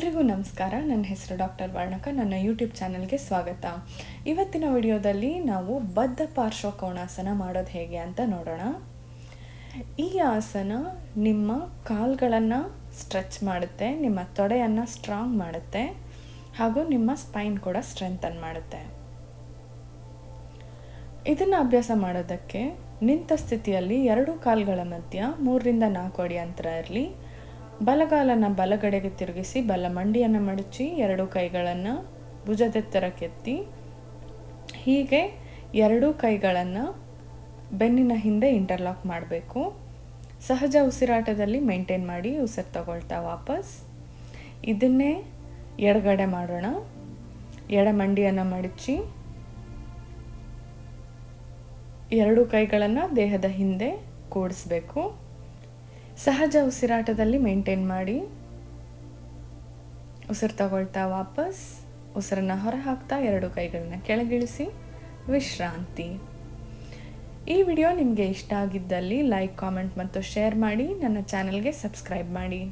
ಎಲ್ರಿಗೂ ನಮಸ್ಕಾರ. ನನ್ನ ಹೆಸರು ಡಾಕ್ಟರ್ ವರ್ಣಕ. ನನ್ನ ಯೂಟ್ಯೂಬ್ ಚಾನಲ್ಗೆ ಸ್ವಾಗತ. ಇವತ್ತಿನ ವಿಡಿಯೋದಲ್ಲಿ ನಾವು ಬದ್ಧ ಪಾರ್ಶ್ವಕೋಣಾಸನ ಮಾಡೋದು ಹೇಗೆ ಅಂತ ನೋಡೋಣ. ಈ ಆಸನ ನಿಮ್ಮ ಕಾಲುಗಳನ್ನು ಸ್ಟ್ರೆಚ್ ಮಾಡುತ್ತೆ, ನಿಮ್ಮ ತೊಡೆಯನ್ನು ಸ್ಟ್ರಾಂಗ್ ಮಾಡುತ್ತೆ, ಹಾಗೂ ನಿಮ್ಮ ಸ್ಪೈನ್ ಕೂಡ ಸ್ಟ್ರೆಂಥನ್ ಮಾಡುತ್ತೆ. ಇದನ್ನು ಅಭ್ಯಾಸ ಮಾಡೋದಕ್ಕೆ ನಿಂತ ಸ್ಥಿತಿಯಲ್ಲಿ ಎರಡು ಕಾಲುಗಳ ಮಧ್ಯ 3 ರಿಂದ 4 ಅಡಿ ಅಂತರ ಇರಲಿ. ಬಲಗಾಲನ್ನು ಬಲಗಡೆಗೆ ತಿರುಗಿಸಿ ಬಲ ಮಂಡಿಯನ್ನು ಮಡಚಿ 2 ಕೈಗಳನ್ನು ಭುಜದೆತ್ತರಕ್ಕೆತ್ತಿ ಹೀಗೆ 2 ಕೈಗಳನ್ನು ಬೆನ್ನಿನ ಹಿಂದೆ ಇಂಟರ್ಲಾಕ್ ಮಾಡಬೇಕು. ಸಹಜ ಉಸಿರಾಟದಲ್ಲಿ ಮೇಂಟೈನ್ ಮಾಡಿ ಉಸಿರು ತಗೊಳ್ತಾ ವಾಪಸ್. ಇದನ್ನೇ ಎಡಗಡೆ ಮಾಡೋಣ. ಎಡ ಮಂಡಿಯನ್ನು ಮಡಚಿ 2 ಕೈಗಳನ್ನು ದೇಹದ ಹಿಂದೆ ಕೂಡಿಸ್ಬೇಕು. ಸಹಜ ಉಸಿರಾಟದಲ್ಲಿ ಮೇಂಟೈನ್ ಮಾಡಿ ಉಸಿರು ತಗೊಳ್ತಾ ವಾಪಸ್. ಉಸಿರನ್ನು ಹೊರ ಹಾಕ್ತಾ 2 ಕೈಗಳನ್ನ ಕೆಳಗಿಳಿಸಿ ವಿಶ್ರಾಂತಿ. ಈ ವಿಡಿಯೋ ನಿಮಗೆ ಇಷ್ಟ ಆಗಿದ್ದಲ್ಲಿ ಲೈಕ್, ಕಾಮೆಂಟ್ ಮತ್ತು ಶೇರ್ ಮಾಡಿ. ನನ್ನ ಚಾನಲ್ಗೆ ಸಬ್ಸ್ಕ್ರೈಬ್ ಮಾಡಿ.